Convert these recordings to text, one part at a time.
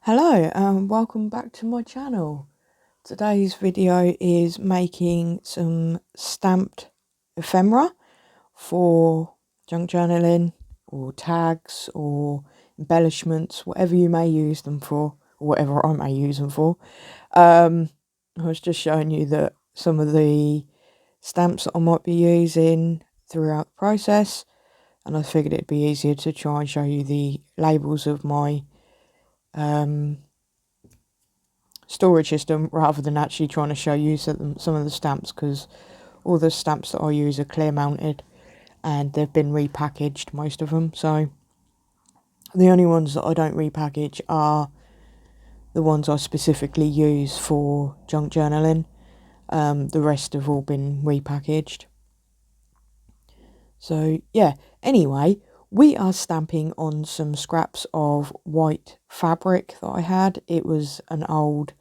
Hello and welcome back to my channel. Today's video is making some stamped ephemera for junk journaling or tags or embellishments, whatever you may use them for, or whatever I may use them for. I was just showing you that some of the stamps that I might be using throughout the process, and I figured it'd be easier to try and show you the labels of my storage system rather than actually trying to show you some of the stamps, because all the stamps that I use are clear mounted and they've been repackaged, most of them. So the only ones that I don't repackage are the ones I specifically use for junk journaling. The rest have all been repackaged. So yeah, anyway, we are stamping on some scraps of white fabric that I had. It was an old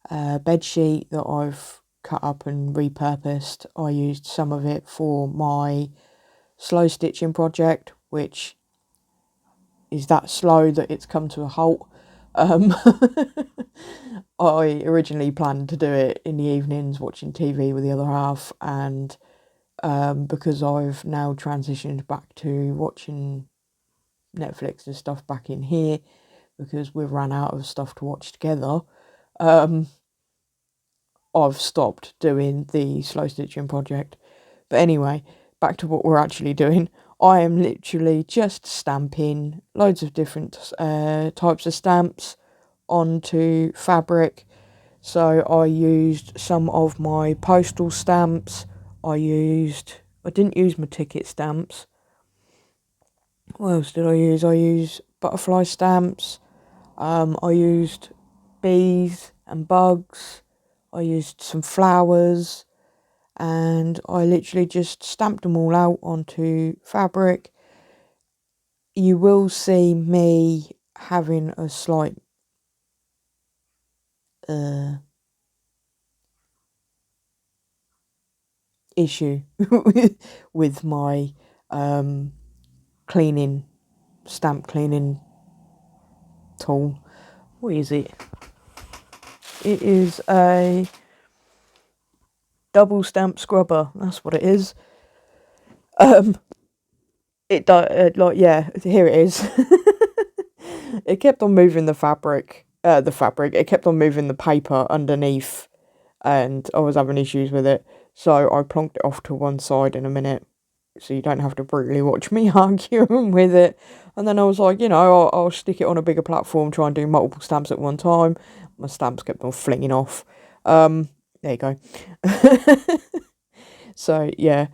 bed sheet that I've cut up and repurposed. I used some of it for my slow stitching project, which is that slow that it's come to a halt. I originally planned to do it in the evenings watching TV with the other half, and because I've now transitioned back to watching Netflix and stuff back in here because we've run out of stuff to watch together, I've stopped doing the slow stitching project. But anyway, back to what we're actually doing. I am literally just stamping loads of different types of stamps onto fabric. So I used some of my postal stamps. I didn't use my ticket stamps. What else did I use? I used butterfly stamps. I used bees and bugs. I used some flowers, and I literally just stamped them all out onto fabric. You will see me having a slight issue with my stamp cleaning tool. What is it? It is a double stamp scrubber. That's what it is. Yeah, here it is. It kept on moving the fabric. It kept on moving the paper underneath, and I was having issues with it. So I plonked it off to one side in a minute, so you don't have to brutally watch me arguing with it. And then I was like, I'll stick it on a bigger platform, try and do multiple stamps at one time. My stamps kept on flinging off. There you go. So yeah,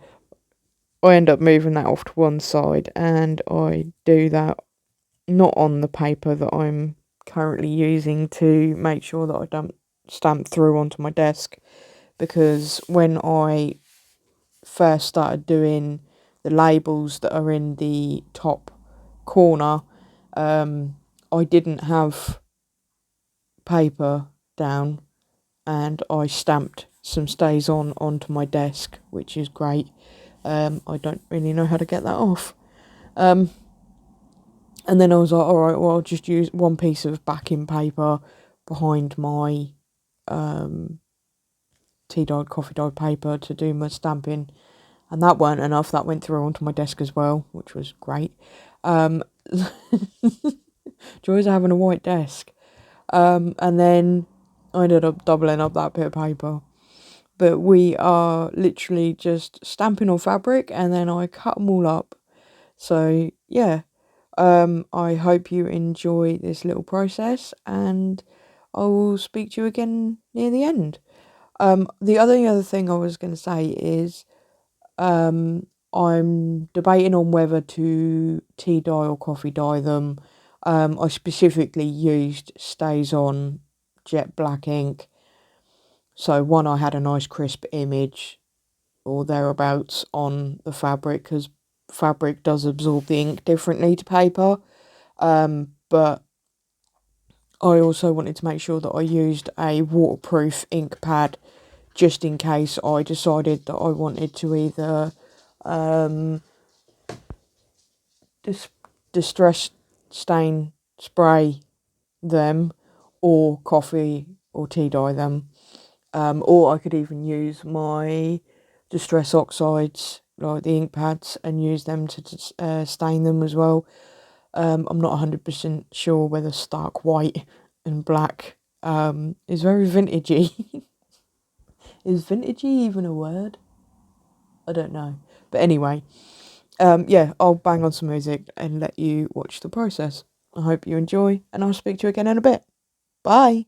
I end up moving that off to one side, and I do that not on the paper that I'm currently using to make sure that I don't stamp through onto my desk, because when I first started doing the labels that are in the top corner, I didn't have paper down, and I stamped some stays onto my desk, which is great. I don't really know how to get that off. And then I was like, alright, well, I'll just use one piece of backing paper behind my tea-dyed, coffee-dyed paper to do my stamping. And that weren't enough. That went through onto my desk as well, which was great. Joys of having a white desk. And then I ended up doubling up that bit of paper. But we are literally just stamping on fabric, and then I cut them all up. So, yeah. I hope you enjoy this little process, and I will speak to you again near the end. The other thing I was going to say is, I'm debating on whether to tea dye or coffee dye them. I specifically used Stays On jet black ink. So one, I had a nice crisp image or thereabouts on the fabric, because fabric does absorb the ink differently to paper. But I also wanted to make sure that I used a waterproof ink pad, just in case I decided that I wanted to either distress stain spray them, or coffee or tea dye them. Or I could even use my distress oxides, like the ink pads, and use them to stain them as well. I'm not 100% sure whether stark white and black is very vintagey. Is vintagey even a word? I don't know. But anyway, yeah, I'll bang on some music and let you watch the process. I hope you enjoy, and I'll speak to you again in a bit. Bye!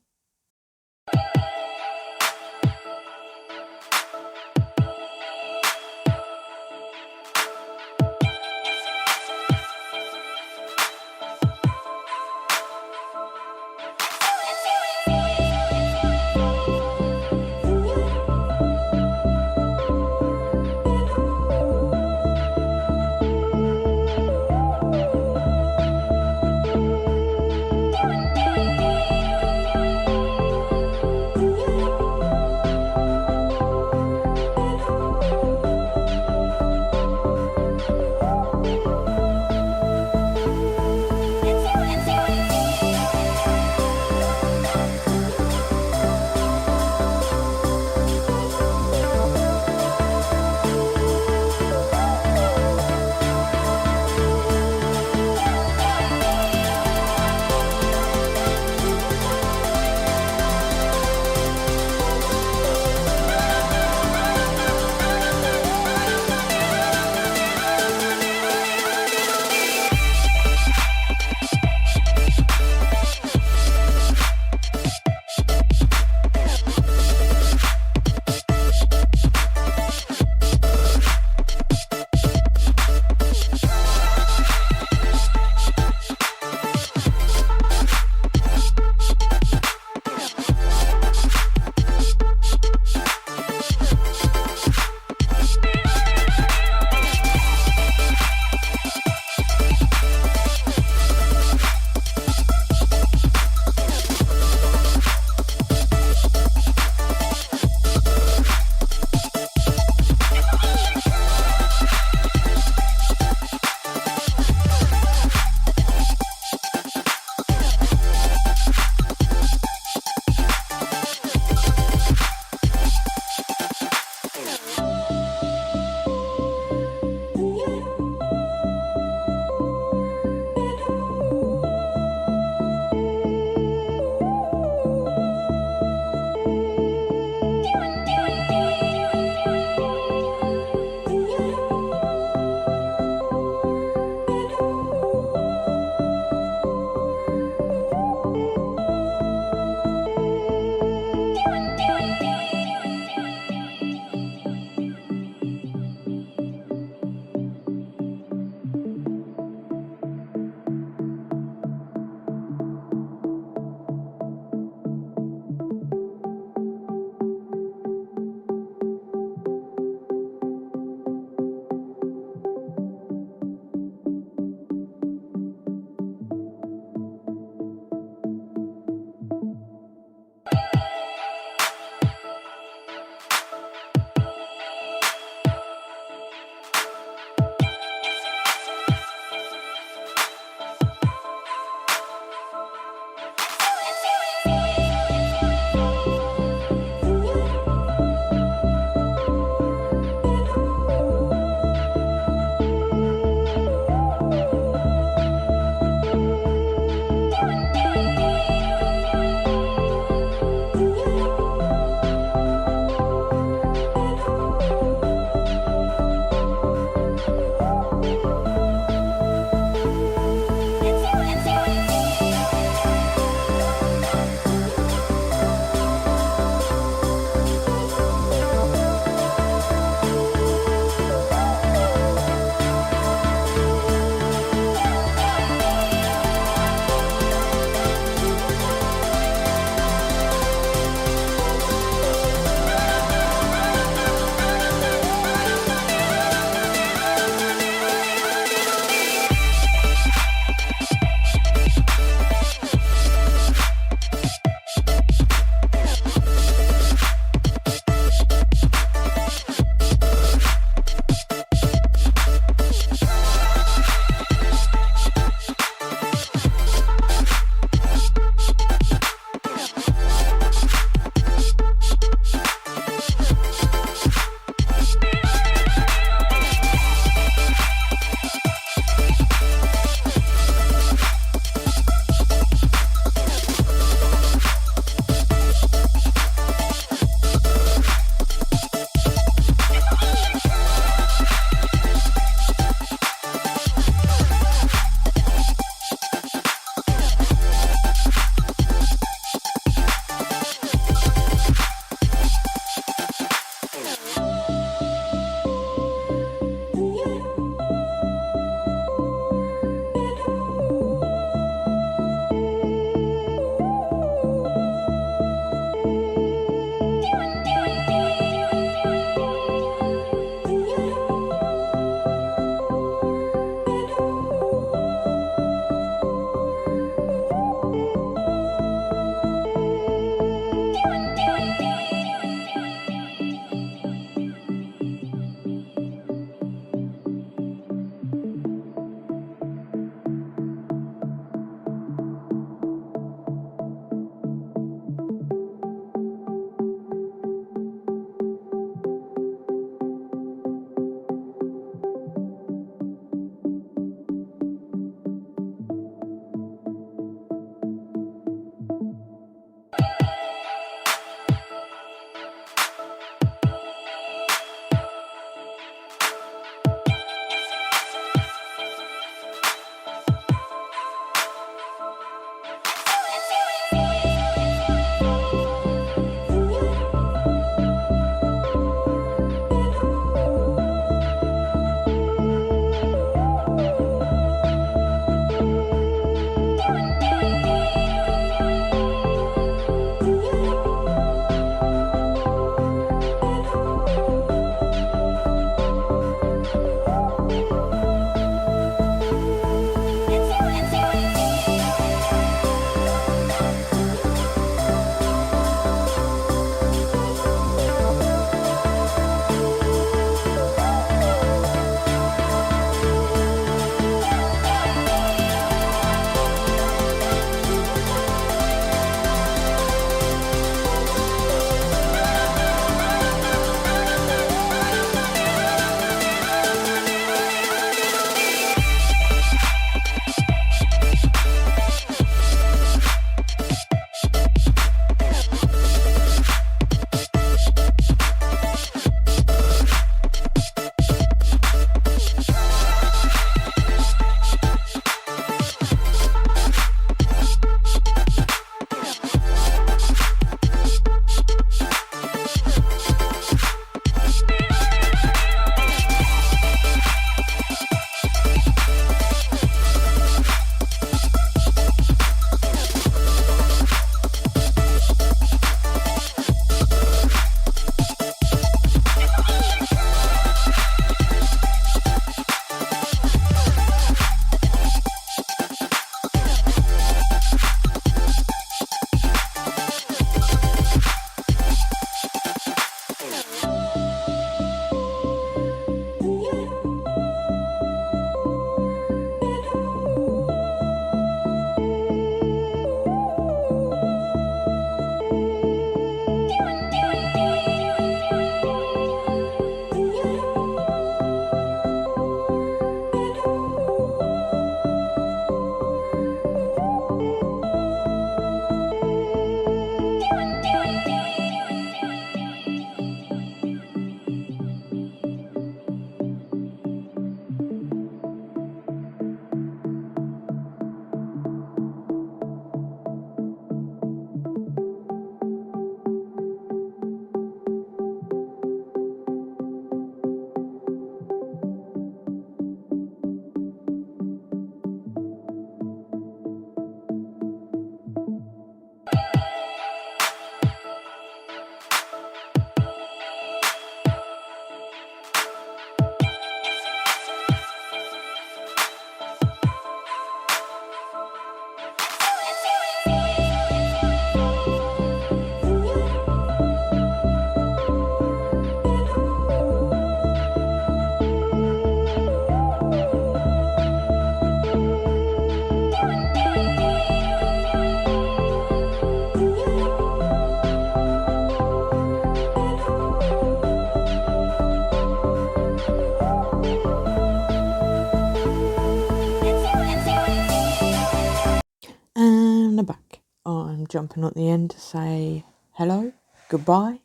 And I'm back. I'm jumping at the end to say hello, goodbye,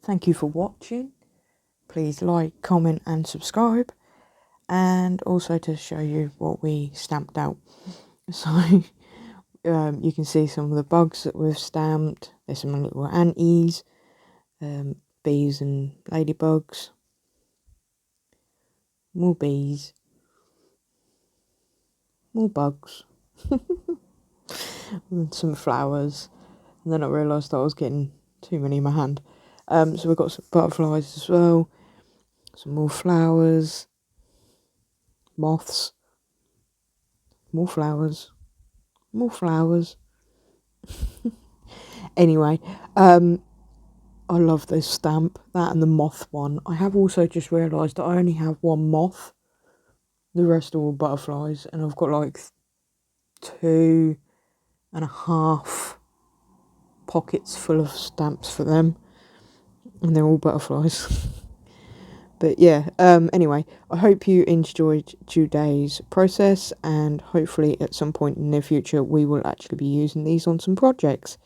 thank you for watching. Please like, comment and subscribe. And also to show you what we stamped out. So you can see some of the bugs that we've stamped. There's some little anties, bees and ladybugs. More bees. More bugs. And some flowers. And then I realised that I was getting too many in my hand. So we've got some butterflies as well. Some more flowers. Moths. More flowers. More flowers. Anyway, I love this stamp. That and the moth one. I have also just realised that I only have one moth. The rest are all butterflies. And I've got like 2.5 pockets full of stamps for them. And they're all butterflies. But yeah, anyway, I hope you enjoyed today's process, and hopefully at some point in the near future we will actually be using these on some projects.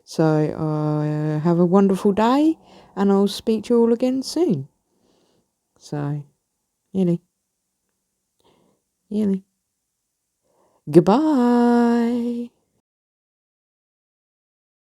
So have a wonderful day, and I'll speak to you all again soon. So, nearly. Goodbye.